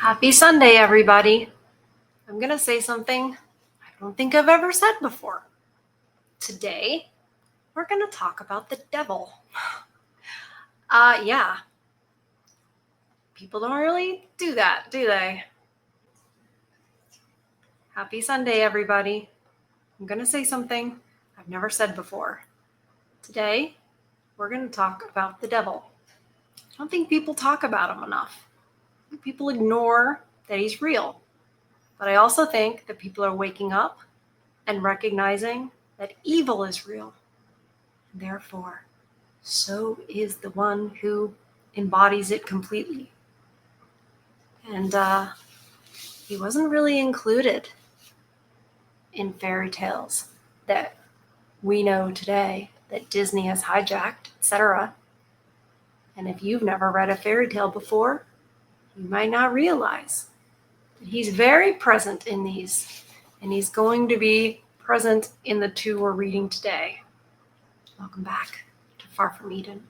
Happy Sunday, everybody. I'm going to say something I don't think I've ever said before. Today, we're going to talk about the devil. Yeah. People don't really do that, do they? Happy Sunday, everybody. I'm going to say something I've never said before. Today, we're going to talk about the devil. I don't think people talk about him enough. I think people ignore that he's real. But I also think that people are waking up and recognizing that evil is real. Therefore, so is the one who embodies it completely. And he wasn't really included in fairy tales that we know today that Disney has hijacked, etc. And if you've never read a fairy tale before, you might not realize that he's very present in these, and he's going to be present in the two we're reading today. Welcome back to Far From Eden.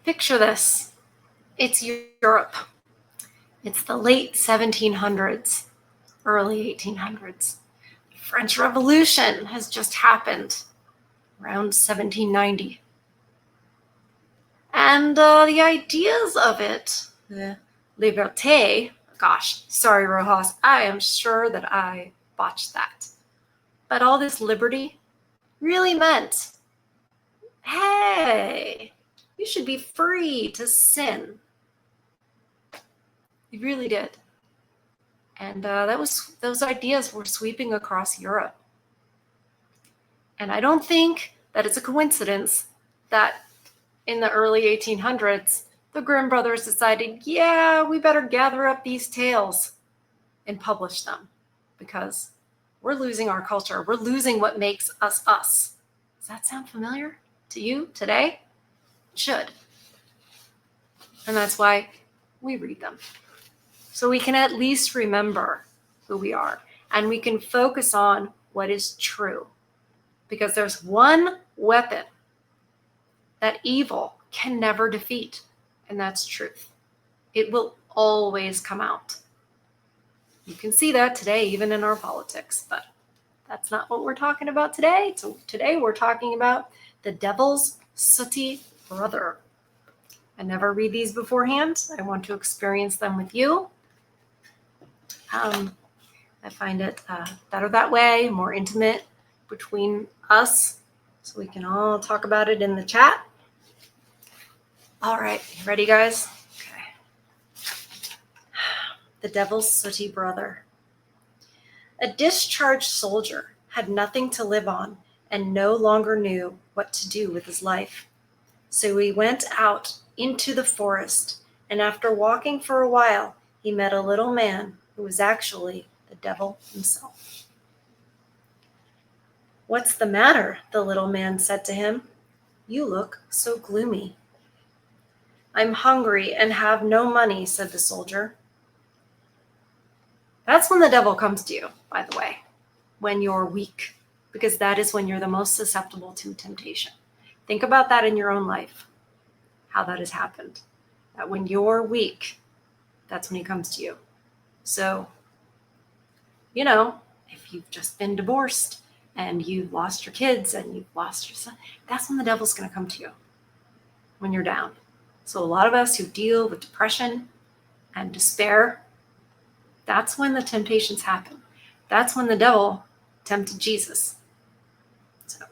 Picture this. It's Europe. It's the late 1700s, early 1800s. The French Revolution has just happened around 1790. And the ideas of it, the liberté, gosh, sorry, Rojas, I am sure that I botched that. But all this liberty really meant, hey, you should be free to sin. It really did. And those ideas were sweeping across Europe. And I don't think that it's a coincidence that in the early 1800s, the Grimm brothers decided, yeah, we better gather up these tales and publish them because we're losing our culture. We're losing what makes us us. Does that sound familiar to you today? It should. And that's why we read them. So we can at least remember who we are and we can focus on what is true. Because there's one weapon that evil can never defeat, and that's truth. It will always come out. You can see that today, even in our politics, but that's not what we're talking about today. So today we're talking about the devil's sooty brother. I never read these beforehand. I want to experience them with you. I find it better that way, more intimate between us, so we can all talk about it in the chat. All right, you ready, guys? Okay. The devil's sooty brother. A discharged soldier had nothing to live on and no longer knew what to do with his life. So he went out into the forest, and after walking for a while, he met a little man who was actually the devil himself. "What's the matter?" the little man said to him. "You look so gloomy." "I'm hungry and have no money," said the soldier. That's when the devil comes to you, by the way, when you're weak, because that is when you're the most susceptible to temptation. Think about that in your own life, how that has happened. That when you're weak, that's when he comes to you. So, if you've just been divorced and you've lost your kids and you've lost your son, that's when the devil's going to come to you, when you're down. So a lot of us who deal with depression and despair, that's when the temptations happen. That's when the devil tempted Jesus. So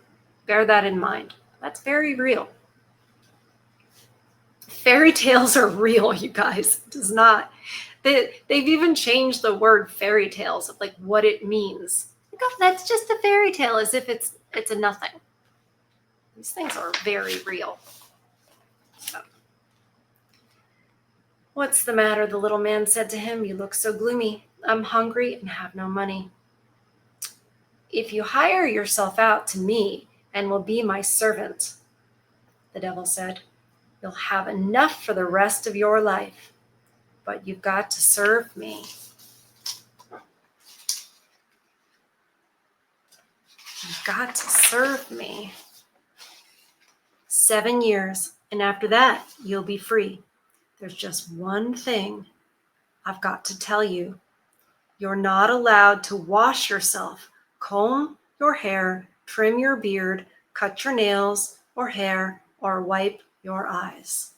bear that in mind. That's very real. Fairy tales are real, you guys. It does not. They've even changed the word fairy tales of like what it means. Like, oh, that's just a fairy tale, as if it's a nothing. These things are very real. So, "What's the matter?" the little man said to him. "You look so gloomy." "I'm hungry and have no money." "If you hire yourself out to me and will be my servant," the devil said, "you'll have enough for the rest of your life. but you've got to serve me. You've got to serve me. 7 years, and after that, you'll be free. There's just one thing I've got to tell you. You're not allowed to wash yourself, comb your hair, trim your beard, cut your nails or hair, or wipe your eyes.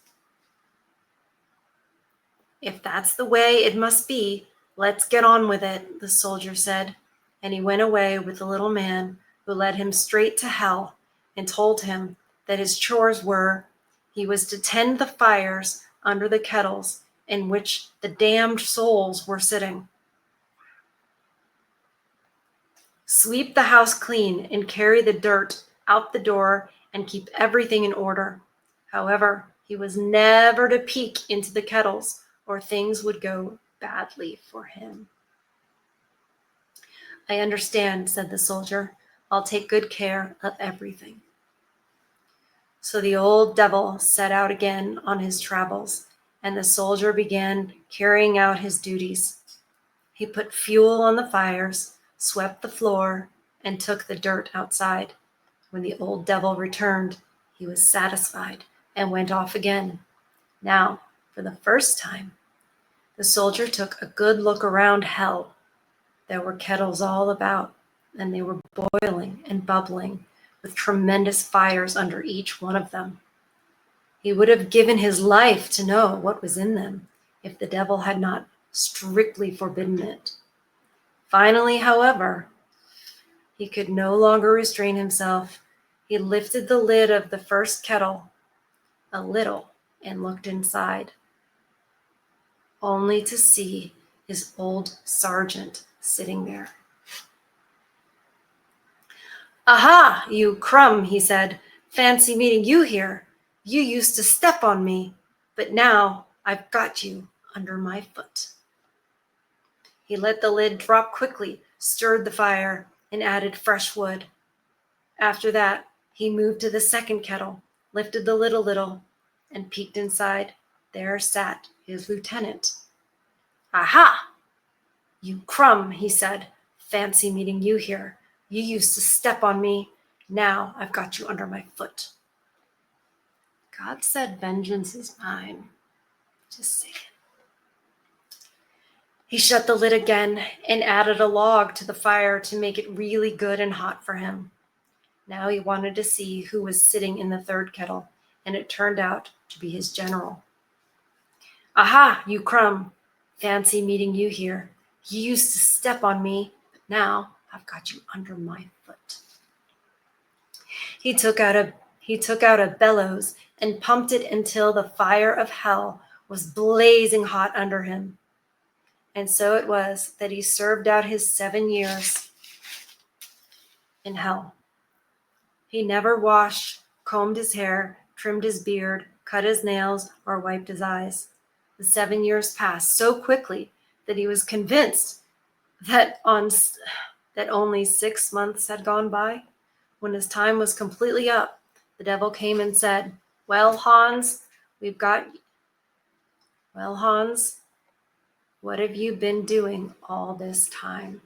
If that's the way it must be, let's get on with it, the soldier said, and he went away with the little man, who led him straight to hell and told him that his chores were, he was to tend the fires under the kettles in which the damned souls were sitting. Sweep the house clean and carry the dirt out the door and keep everything in order. However, he was never to peek into the kettles or things would go badly for him. I understand, said the soldier. I'll take good care of everything. So the old devil set out again on his travels, and the soldier began carrying out his duties. He put fuel on the fires, swept the floor, and took the dirt outside. When the old devil returned, he was satisfied and went off again. Now, for the first time, the soldier took a good look around hell. There were kettles all about, and they were boiling and bubbling, with tremendous fires under each one of them. He would have given his life to know what was in them, if the devil had not strictly forbidden it. Finally, however, he could no longer restrain himself. He lifted the lid of the first kettle a little and looked inside, only to see his old sergeant sitting there. Aha, you crumb, he said. Fancy meeting you here. You used to step on me, but now I've got you under my foot. He let the lid drop quickly, stirred the fire, and added fresh wood. After that, he moved to the second kettle, lifted the lid a little, and peeked inside. There sat his lieutenant. Aha! You crumb, he said. Fancy meeting you here. You used to step on me. Now I've got you under my foot. God said vengeance is mine. Just saying. He shut the lid again and added a log to the fire to make it really good and hot for him. Now he wanted to see who was sitting in the third kettle, and it turned out to be his general. Aha, you crumb. Fancy meeting you here. You used to step on me, but now I've got you under my foot. He took out a bellows and pumped it until the fire of hell was blazing hot under him. And so it was that he served out his 7 years in hell. He never washed, combed his hair, trimmed his beard, cut his nails, or wiped his eyes. The 7 years passed so quickly that he was convinced that only 6 months had gone by. When his time was completely up, the devil came and said, Well, Hans, what have you been doing all this time?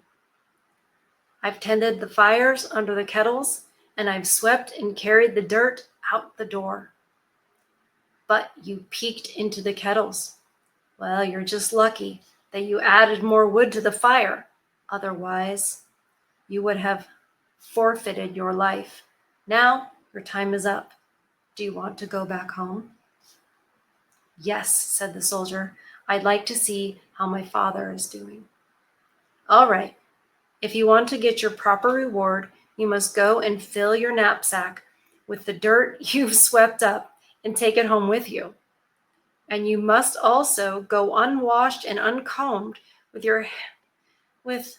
I've tended the fires under the kettles, and I've swept and carried the dirt out the door. But you peeked into the kettles. Well, you're just lucky that you added more wood to the fire. Otherwise, you would have forfeited your life. Now your time is up. Do you want to go back home? Yes, said the soldier. I'd like to see how my father is doing. All right. If you want to get your proper reward, you must go and fill your knapsack with the dirt you've swept up and take it home with you. And you must also go unwashed and uncombed with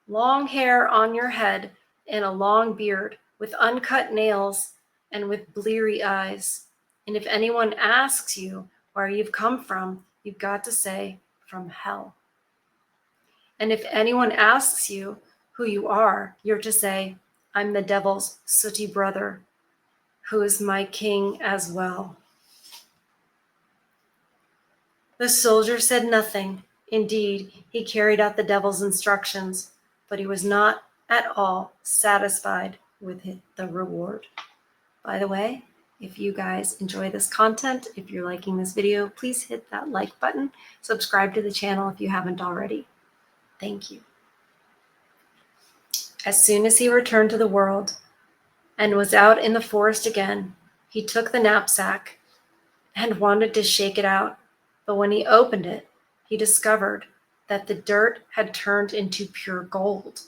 long hair on your head and a long beard, with uncut nails and with bleary eyes. And if anyone asks you where you've come from, you've got to say, from hell. And if anyone asks you who you are, you're to say, I'm the devil's sooty brother, who is my king as well. The soldier said nothing. Indeed, he carried out the devil's instructions, but he was not at all satisfied with the reward. By the way, if you guys enjoy this content, if you're liking this video, please hit that like button. Subscribe to the channel if you haven't already. Thank you. As soon as he returned to the world and was out in the forest again, he took the knapsack and wanted to shake it out. But when he opened it, he discovered that the dirt had turned into pure gold.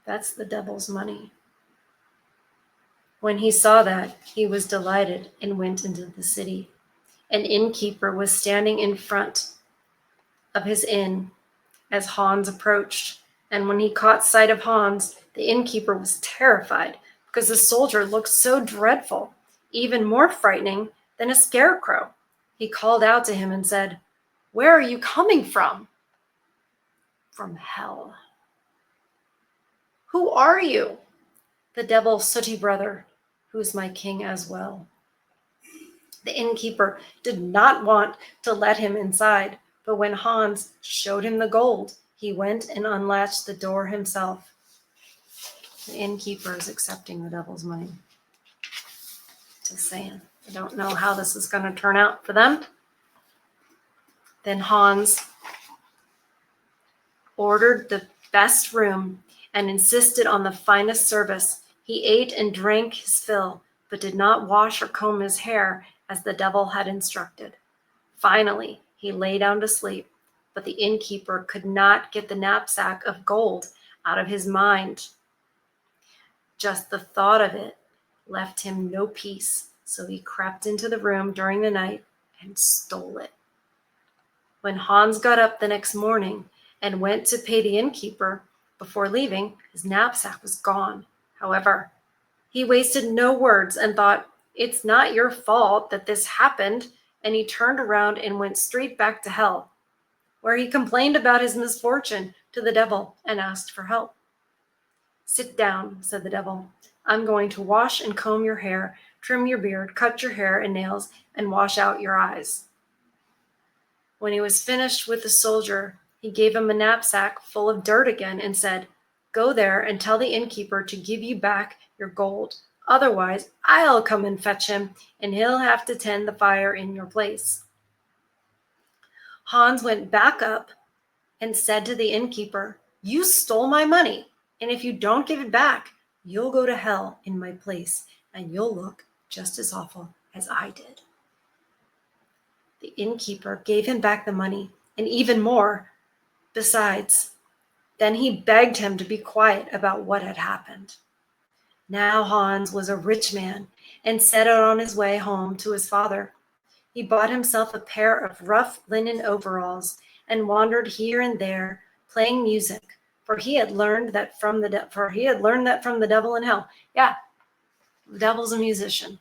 That's the devil's money. When he saw that, he was delighted and went into the city. An innkeeper was standing in front of his inn as Hans approached. And when he caught sight of Hans, the innkeeper was terrified because the soldier looked so dreadful, even more frightening than a scarecrow. He called out to him and said, "Where are you coming from?" "From hell." "Who are you?" "The devil's sooty brother, who is my king as well." The innkeeper did not want to let him inside, but when Hans showed him the gold, he went and unlatched the door himself. The innkeeper is accepting the devil's money. Just saying. I don't know how this is going to turn out for them. Then Hans ordered the best room and insisted on the finest service. He ate and drank his fill, but did not wash or comb his hair as the devil had instructed. Finally, he lay down to sleep, but the innkeeper could not get the knapsack of gold out of his mind. Just the thought of it left him no peace, so he crept into the room during the night and stole it. When Hans got up the next morning and went to pay the innkeeper, before leaving, his knapsack was gone. However, he wasted no words and thought, "It's not your fault that this happened," and he turned around and went straight back to hell, where he complained about his misfortune to the devil and asked for help. "Sit down," said the devil. "I'm going to wash and comb your hair, trim your beard, cut your hair and nails, and wash out your eyes." When he was finished with the soldier, he gave him a knapsack full of dirt again and said, "Go there and tell the innkeeper to give you back your gold. Otherwise, I'll come and fetch him, and he'll have to tend the fire in your place." Hans went back up and said to the innkeeper, "You stole my money, and if you don't give it back, you'll go to hell in my place, and you'll look just as awful as I did." The innkeeper gave him back the money, and even more besides. Then he begged him to be quiet about what had happened. Now Hans was a rich man and set out on his way home to his father. He bought himself a pair of rough linen overalls and wandered here and there playing music, for he had learned that from the devil in hell. Yeah, the devil's a musician.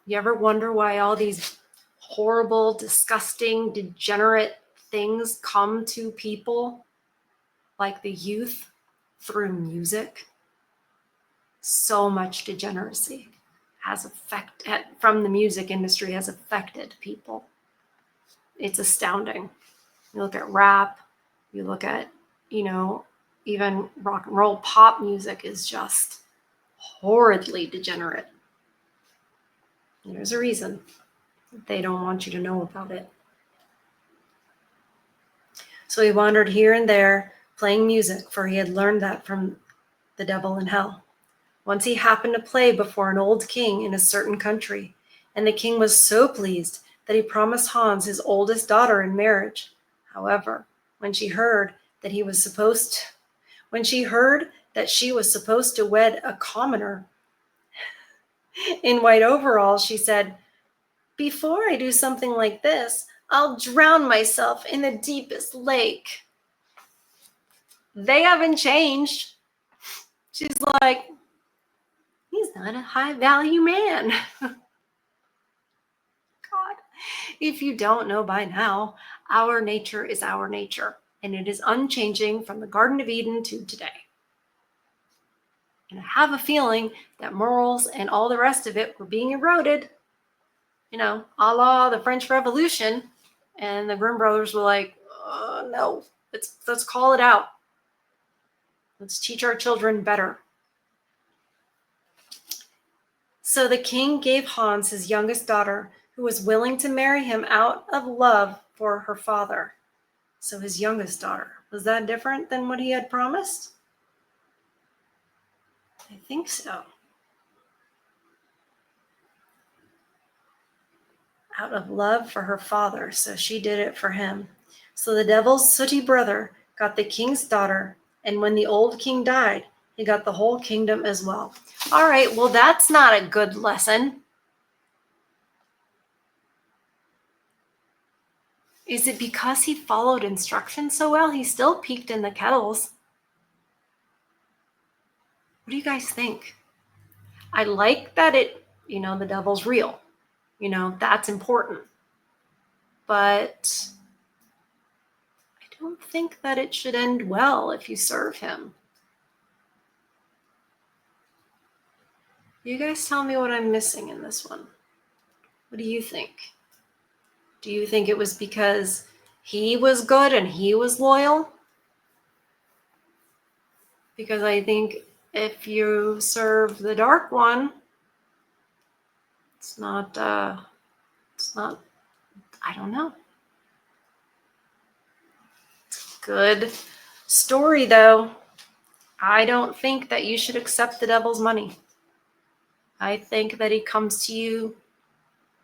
You ever wonder why all these horrible, disgusting, degenerate things come to people like the youth through music? So much degeneracy from the music industry has affected people. It's astounding. You look at rap, you look at, even rock and roll pop music is just horridly degenerate. And there's a reason. They don't want you to know about it. So he wandered here and there playing music, for he had learned that from the devil in hell. Once he happened to play before an old king in a certain country, and the king was so pleased that he promised Hans his oldest daughter in marriage. However, when she heard that she was supposed to wed a commoner in white overalls, she said, "Before I do something like this, I'll drown myself in the deepest lake." They haven't changed. She's like, "He's not a high-value man." God, if you don't know by now, our nature is our nature, and it is unchanging from the Garden of Eden to today. And I have a feeling that morals and all the rest of it were being eroded A la the French Revolution. And the Grimm brothers were like, no, let's call it out. Let's teach our children better. So the king gave Hans his youngest daughter, who was willing to marry him out of love for her father. So his youngest daughter. Was that different than what he had promised? I think so. Out of love for her father, so she did it for him. So the devil's sooty brother got the king's daughter, and when the old king died, he got the whole kingdom as well. All right, well, that's not a good lesson. Is it because he followed instructions so well, he still peeked in the kettles? What do you guys think? I like that the devil's real. That's important. But I don't think that it should end well if you serve him. You guys tell me what I'm missing in this one. What do you think? Do you think it was because he was good and he was loyal? Because I think if you serve the dark one, it's not, I don't know. Good story, though. I don't think that you should accept the devil's money. I think that he comes to you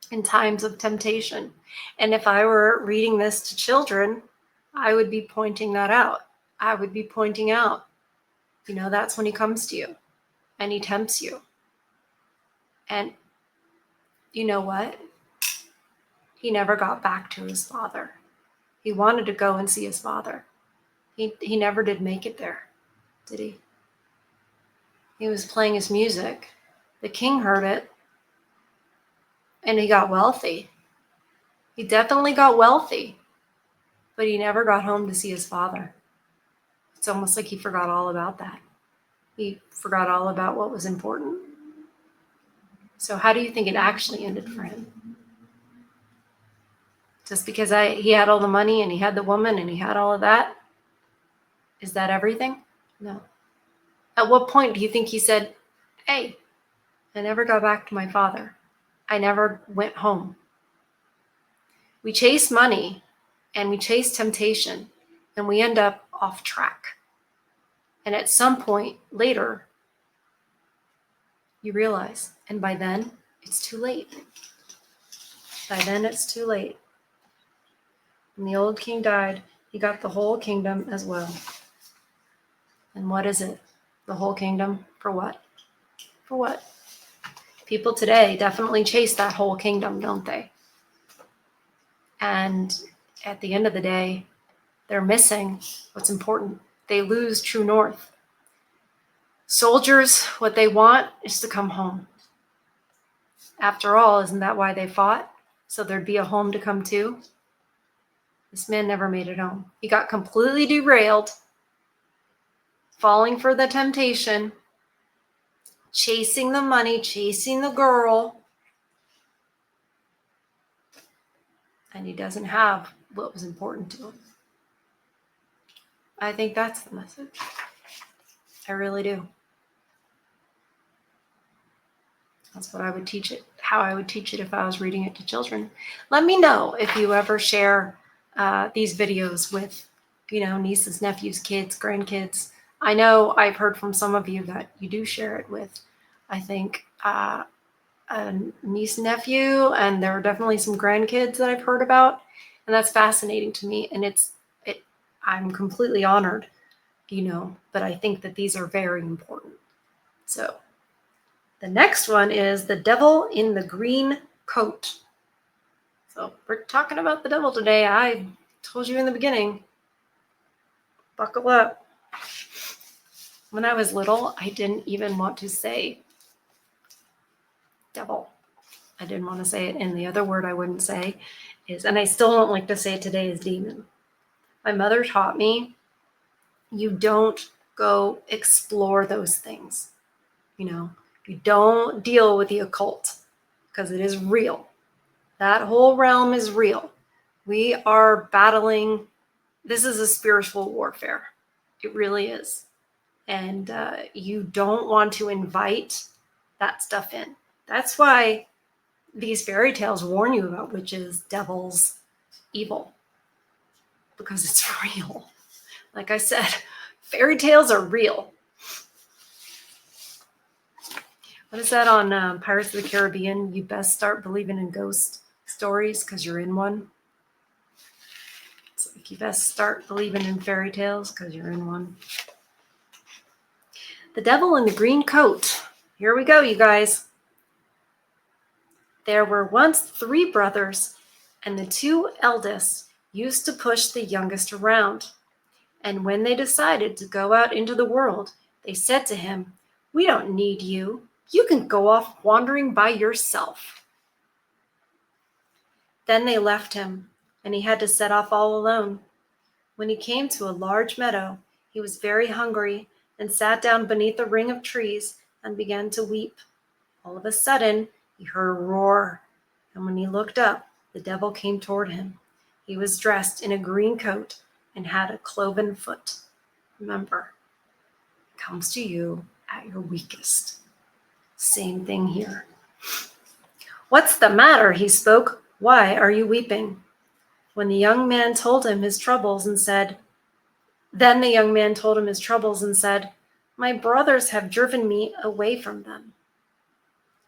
in times of temptation. And if I were reading this to children, I would be pointing that out. I would be pointing out, that's when he comes to you and he tempts you. And you know what? He never got back to his father. He wanted to go and see his father. He never did make it there, did he? He was playing his music. The king heard it, and he got wealthy. He definitely got wealthy, but he never got home to see his father. It's almost like he forgot all about that. He forgot all about what was important. So how do you think it actually ended for him? Just because he had all the money and he had the woman and he had all of that? Is that everything? No. At what point do you think he said, hey, I never got back to my father. I never went home. We chase money and we chase temptation and we end up off track. And at some point later, you realize, and by then, it's too late. By then, it's too late. When the old king died, he got the whole kingdom as well. And what is it? The whole kingdom? For what? For what? People today definitely chase that whole kingdom, don't they? And at the end of the day, they're missing what's important. They lose true north. Soldiers, what they want is to come home. After all, isn't that why they fought? So there'd be a home to come to? This man never made it home. He got completely derailed, falling for the temptation, chasing the money, chasing the girl, and he doesn't have what was important to him. I think that's the message. I really do. That's what I would teach it, how I would teach it if I was reading it to children. Let me know if you ever share these videos with, nieces, nephews, kids, grandkids. I know I've heard from some of you that you do share it with, I think, a niece and nephew, and there are definitely some grandkids that I've heard about, and that's fascinating to me. And I'm completely honored, but I think that these are very important. So the next one is The Devil in the Green Coat. So we're talking about the devil today. I told you in the beginning, buckle up. When I was little, I didn't even want to say devil. I didn't want to say it. And the other word I wouldn't say is, and I still don't like to say it today, is demon. My mother taught me, you don't go explore those things. You don't deal with the occult because it is real. That whole realm is real. We are battling. This is a spiritual warfare. It really is. And you don't want to invite that stuff in. That's why these fairy tales warn you about witches, devils, evil, because it's real. Like I said, fairy tales are real. What is that on Pirates of the Caribbean? You best start believing in ghost stories because you're in one. It's like you best start believing in fairy tales because you're in one. The devil in the green coat. Here we go, you guys. There were once 3 brothers, and the 2 eldest used to push the youngest around. And when they decided to go out into the world, they said to him, "We don't need you. You can go off wandering by yourself." Then they left him, and he had to set off all alone. When he came to a large meadow, he was very hungry and sat down beneath a ring of trees and began to weep. All of a sudden, he heard a roar, and when he looked up, the devil came toward him. He was dressed in a green coat and had a cloven foot. Remember, it comes to you at your weakest. Same thing here. "What's the matter?" he spoke. "Why are you weeping?" When the young man told him his troubles and said, "My brothers have driven me away from them."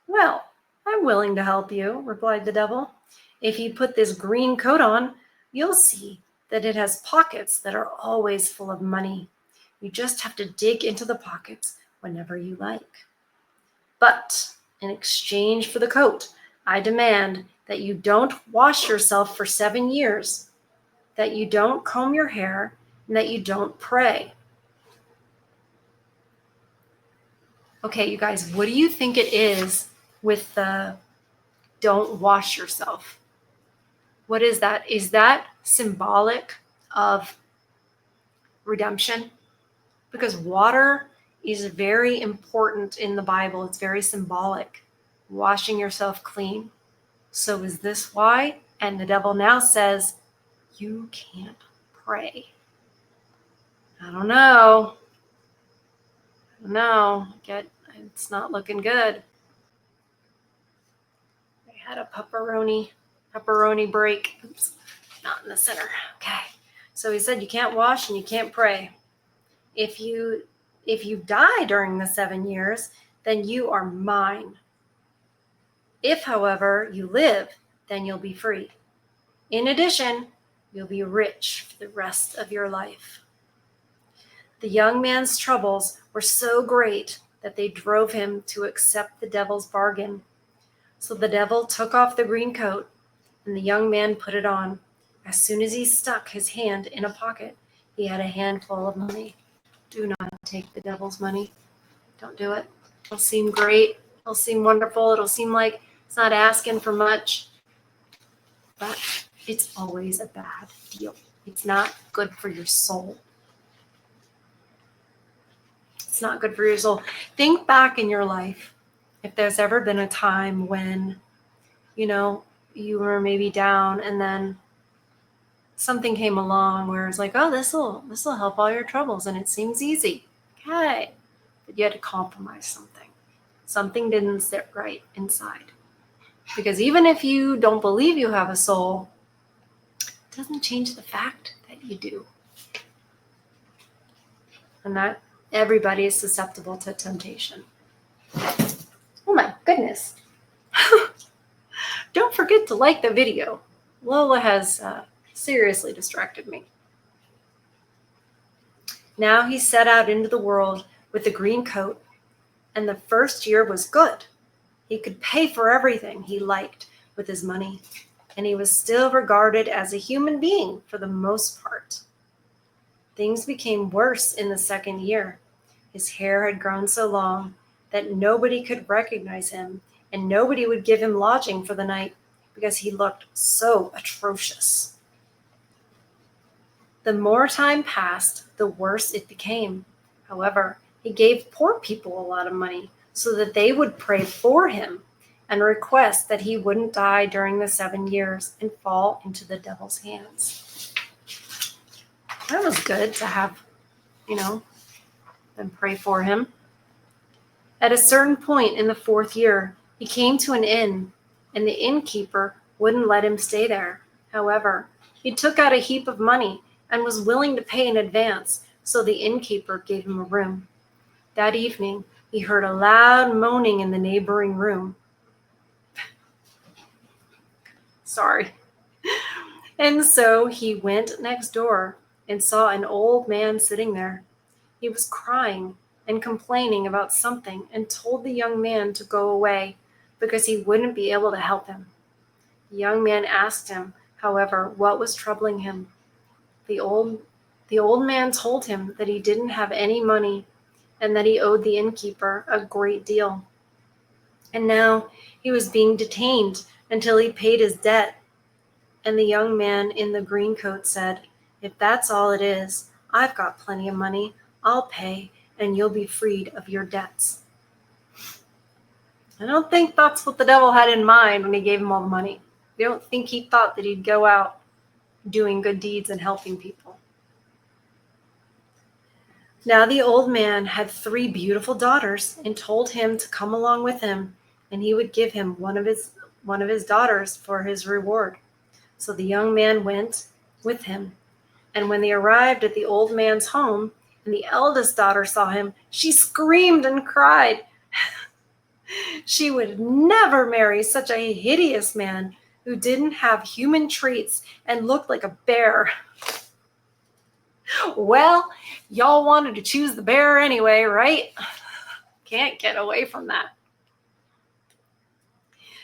"Well, I'm willing to help you," replied the devil. "If you put this green coat on, you'll see that it has pockets that are always full of money. You just have to dig into the pockets whenever you like. But in exchange for the coat, I demand that you don't wash yourself for 7 years, that you don't comb your hair, and that you don't pray." Okay, you guys, what do you think it is with the "don't wash yourself"? What is that? Is that symbolic of redemption? Because water is very important in the Bible. It's very symbolic. Washing yourself clean. So is this why? And the devil now says, you can't pray. I don't know. It's not looking good. I had a pepperoni break. Oops, not in the center. Okay. So he said you can't wash and you can't pray. If you die during the 7 years, then you are mine. If, however, you live, then you'll be free. In addition, you'll be rich for the rest of your life. The young man's troubles were so great that they drove him to accept the devil's bargain. So the devil took off the green coat, and the young man put it on. As soon as he stuck his hand in a pocket, he had a handful of money. Do not take the devil's money. Don't do it. It'll seem great. It'll seem wonderful. It'll seem like it's not asking for much. But it's always a bad deal. It's not good for your soul. It's not good for your soul. Think back in your life. If there's ever been a time when, you were maybe down and then something came along where it's like, oh, this'll help all your troubles, and it seems easy. Okay. But you had to compromise something. Something didn't sit right inside. Because even if you don't believe you have a soul, it doesn't change the fact that you do. And that everybody is susceptible to temptation. Oh my goodness. Don't forget to like the video. Lola has seriously distracted me. Now he set out into the world with the green coat, and the first year was good. He could pay for everything he liked with his money, and he was still regarded as a human being for the most part. Things became worse in the second year. His hair had grown so long that nobody could recognize him, and nobody would give him lodging for the night because he looked so atrocious. The more time passed, the worse it became. However, he gave poor people a lot of money so that they would pray for him, and request that he wouldn't die during the 7 years and fall into the devil's hands. That was good to have, them pray for him. At a certain point in the 4th year, he came to an inn, and the innkeeper wouldn't let him stay there. However, he took out a heap of money and was willing to pay in advance, so the innkeeper gave him a room. That evening, he heard a loud moaning in the neighboring room. Sorry. And so he went next door and saw an old man sitting there. He was crying and complaining about something and told the young man to go away because he wouldn't be able to help him. The young man asked him, however, what was troubling him. The old man told him that he didn't have any money and that he owed the innkeeper a great deal. And now he was being detained until he paid his debt. And the young man in the green coat said, "If that's all it is, I've got plenty of money. I'll pay, and you'll be freed of your debts." I don't think that's what the devil had in mind when he gave him all the money. I don't think he thought that he'd go out doing good deeds and helping people. Now the old man had 3 beautiful daughters and told him to come along with him, and he would give him one of his daughters for his reward. So the young man went with him. And when they arrived at the old man's home, and the eldest daughter saw him, she screamed and cried. She would never marry such a hideous man who didn't have human traits and looked like a bear. Well, y'all wanted to choose the bear anyway, right? Can't get away from that.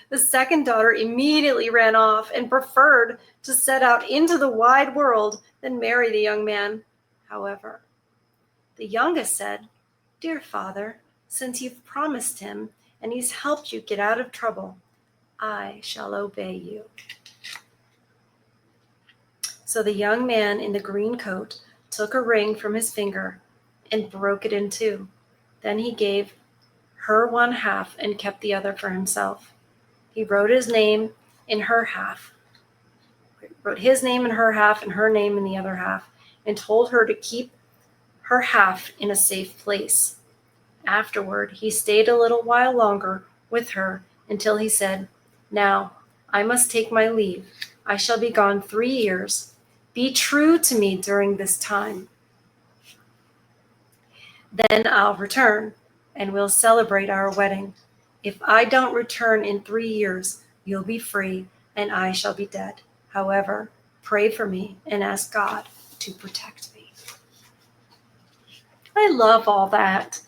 The second daughter immediately ran off and preferred to set out into the wide world than marry the young man. However, the youngest said, "Dear father, since you've promised him and he's helped you get out of trouble, I shall obey you." So the young man in the green coat took a ring from his finger and broke it in 2. Then he gave her one half and kept the other for himself. He wrote his name in her half, and her name in the other half, and told her to keep her half in a safe place. Afterward, he stayed a little while longer with her until he said, "Now, I must take my leave. I shall be gone 3 years. Be true to me during this time. Then I'll return, and we'll celebrate our wedding. If I don't return in 3 years, you'll be free, and I shall be dead. However, pray for me and ask God to protect me." I love all that.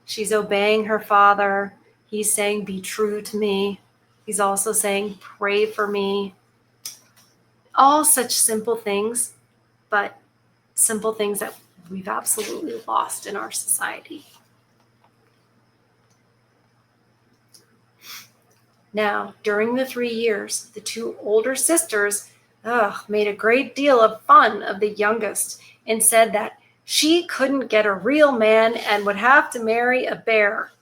She's obeying her father. He's saying, "Be true to me." He's also saying, "Pray for me." All such simple things, but simple things that we've absolutely lost in our society. Now, during the 3 years, the 2 older sisters made a great deal of fun of the youngest and said that she couldn't get a real man and would have to marry a bear.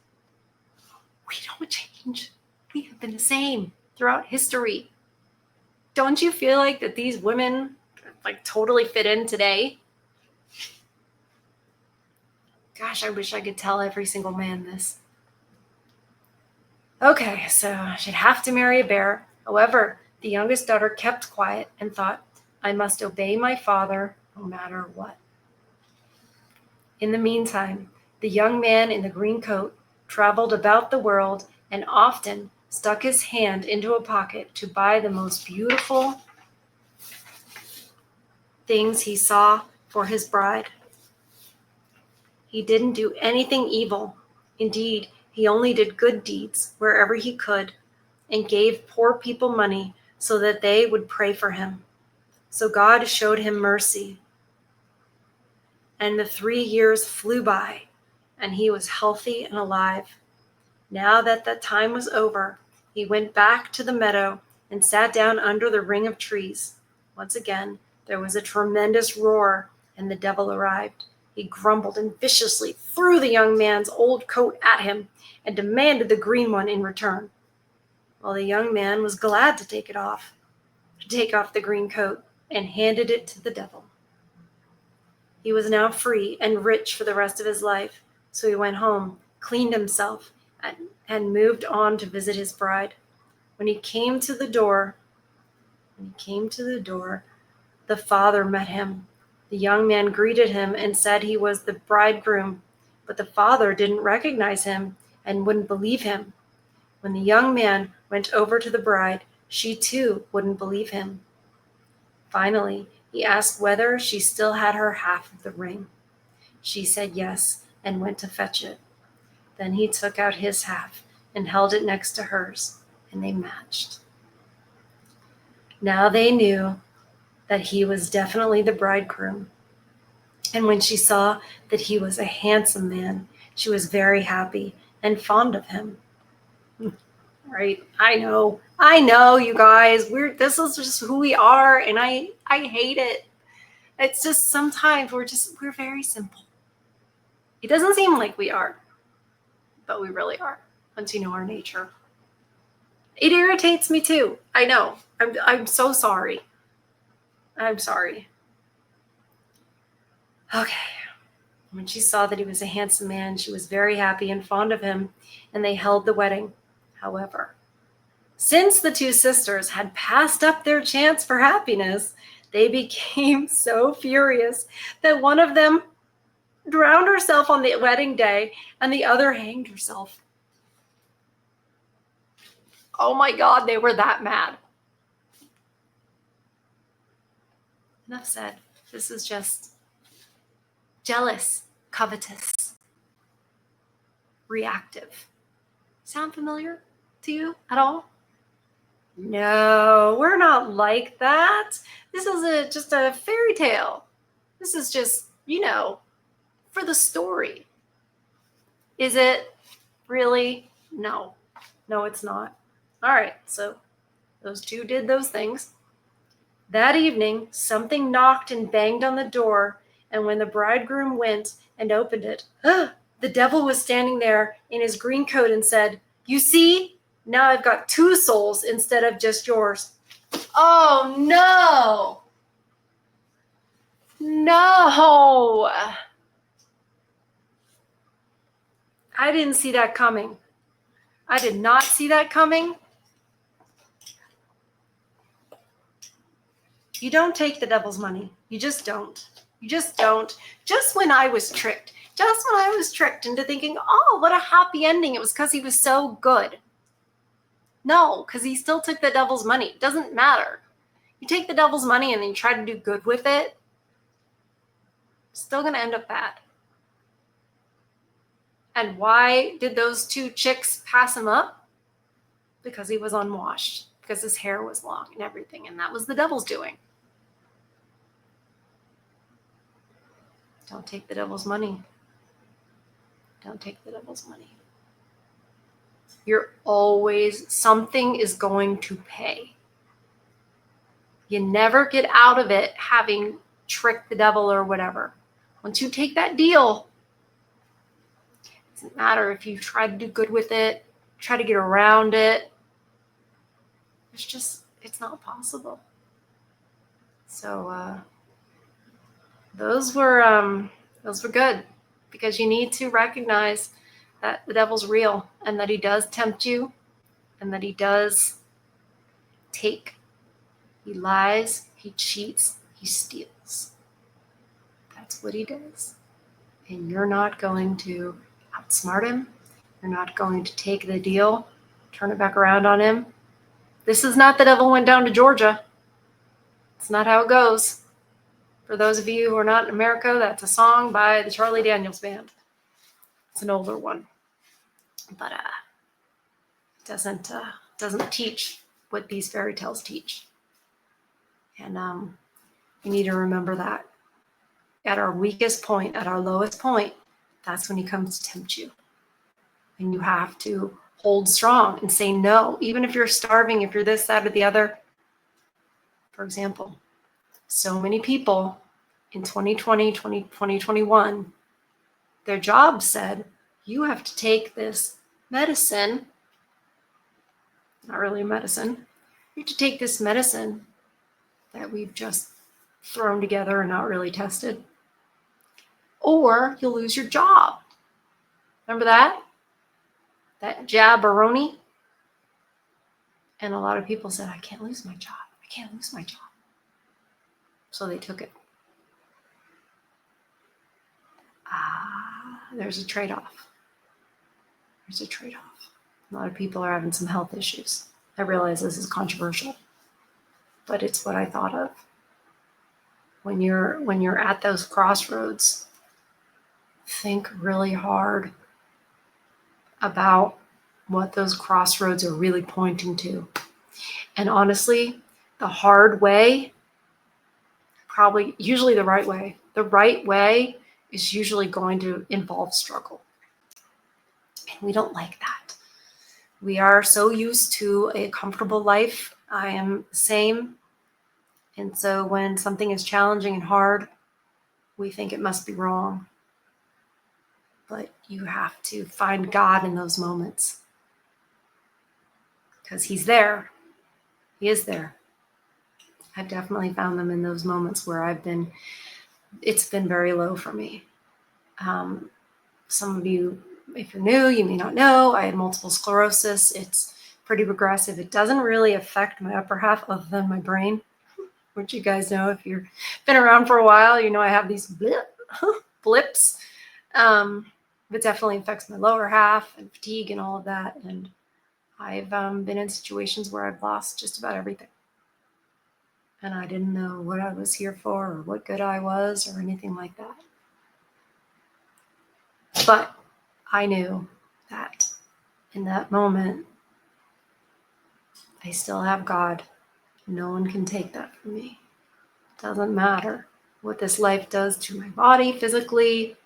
We don't change. We have been the same throughout history. Don't you feel like that these women totally fit in today? Gosh, I wish I could tell every single man this. Okay, so she'd have to marry a bear. However, the youngest daughter kept quiet and thought, "I must obey my father no matter what." In the meantime, the young man in the green coat traveled about the world and often stuck his hand into a pocket to buy the most beautiful things he saw for his bride. He didn't do anything evil. Indeed, he only did good deeds wherever he could and gave poor people money so that they would pray for him. So God showed him mercy. And the 3 years flew by, and he was healthy and alive. Now that the time was over, he went back to the meadow and sat down under the ring of trees. Once again, there was a tremendous roar, and the devil arrived. He grumbled and viciously threw the young man's old coat at him and demanded the green one in return. Well, the young man was glad to take off the green coat and handed it to the devil. He was now free and rich for the rest of his life, so he went home, cleaned himself, and moved on to visit his bride. When he came to the door, the father met him. The young man greeted him and said he was the bridegroom, but the father didn't recognize him and wouldn't believe him. When the young man went over to the bride, she too wouldn't believe him. Finally, he asked whether she still had her half of the ring. She said yes and went to fetch it. Then he took out his half and held it next to hers, and they matched. Now they knew that he was definitely the bridegroom. And when she saw that he was a handsome man, she was very happy and fond of him. Right? I know, you guys. This is just who we are, and I hate it. It's just sometimes we're very simple. It doesn't seem like we are, but we really are once you know our nature. It irritates me too. I know. I'm so sorry. I'm sorry. Okay. When she saw that he was a handsome man, she was very happy and fond of him, and they held the wedding. However, since the two sisters had passed up their chance for happiness, they became so furious that one of them drowned herself on the wedding day and the other hanged herself. Oh my God, they were that mad. Enough said. This is just jealous, covetous, reactive. Sound familiar to you at all? No, we're not like that. This is just a fairy tale. This is just, for the story. Is it really? No, it's not. All right, so those two did those things. That evening, something knocked and banged on the door, and when the bridegroom went and opened it, the devil was standing there in his green coat and said, "You see? Now I've got two souls instead of just yours." Oh, no. No. I didn't see that coming. I did not see that coming. You don't take the devil's money. You just don't. Just when I was tricked into thinking, oh, what a happy ending. It was because he was so good. No, because he still took the devil's money. It doesn't matter. You take the devil's money and then you try to do good with it, it's still going to end up bad. And why did those two chicks pass him up? Because he was unwashed, because his hair was long and everything, and that was the devil's doing. Don't take the devil's money. Don't take the devil's money. Something is going to pay. You never get out of it having tricked the devil or whatever. Once you take that deal, it doesn't matter if you try to do good with it, try to get around it. It's not possible. So those were good, because you need to recognize that the devil's real and that he does tempt you and that he does take. He lies, he cheats, he steals. That's what he does. And you're not going to outsmart him. You're not going to take the deal, turn it back around on him. This is not The Devil Went Down to Georgia. It's not how it goes. For those of you who are not in America, that's a song by the Charlie Daniels Band. It's an older one, but doesn't teach what these fairy tales teach. And we need to remember that at our weakest point, at our lowest point, that's when he comes to tempt you. And you have to hold strong and say no, even if you're starving, if you're this, that, or the other. For example, so many people in 2020, 2021, their job said, you have to take this medicine, not really a medicine, you have to take this medicine that we've just thrown together and not really tested, or you'll lose your job. Remember that? That jabberoni? And a lot of people said, I can't lose my job. I can't lose my job. So they took it. There's a trade-off. There's a trade-off. A lot of people are having some health issues. I realize this is controversial, but it's what I thought of. When you're at those crossroads, think really hard about what those crossroads are really pointing to. And honestly, the hard way, probably usually the right way. The right way is usually going to involve struggle. And we don't like that. We are so used to a comfortable life. I am the same. And so when something is challenging and hard, we think it must be wrong. But you have to find God in those moments, because he's there. He is there. I've definitely found them in those moments where it's been very low for me. Some of you, if you're new, you may not know, I had multiple sclerosis. It's pretty progressive. It doesn't really affect my upper half other than my brain, which you guys know if you've been around for a while, you know I have these blips. It definitely affects my lower half and fatigue and all of that. And I've been in situations where I've lost just about everything. And I didn't know what I was here for or what good I was or anything like that. But I knew that in that moment, I still have God. No one can take that from me. It doesn't matter what this life does to my body physically,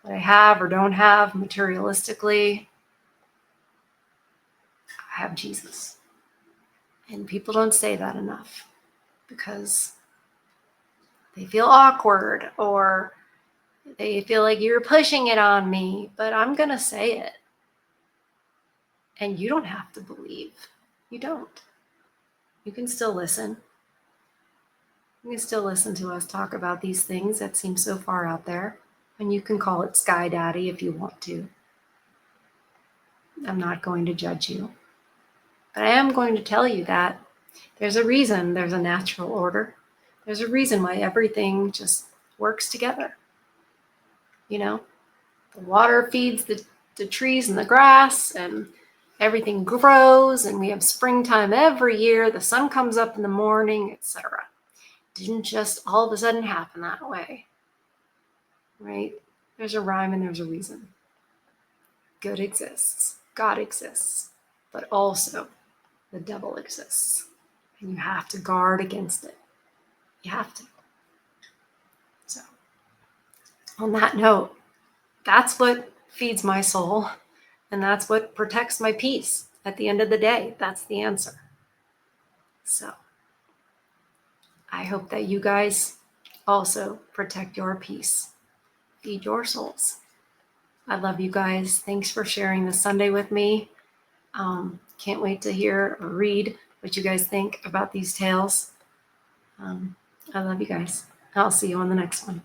what I have or don't have materialistically. I have Jesus. And people don't say that enough because they feel awkward or they feel like you're pushing it on me, but I'm going to say it. And you don't have to believe. You don't. You can still listen. You can still listen to us talk about these things that seem so far out there. And you can call it Sky Daddy if you want to. I'm not going to judge you. But I am going to tell you that there's a reason there's a natural order. There's a reason why everything just works together. You know, the water feeds the trees and the grass, and everything grows, and we have springtime every year. The sun comes up in the morning, etc. Didn't just all of a sudden happen that way, right? There's a rhyme and there's a reason. Good exists. God exists. But also, the devil exists. And you have to guard against it. You have to. So, on that note, that's what feeds my soul. And that's what protects my peace. At the end of the day, that's the answer. So, I hope that you guys also protect your peace. Feed your souls. I love you guys. Thanks for sharing this Sunday with me. Can't wait to hear or read what you guys think about these tales. I love you guys. I'll see you on the next one.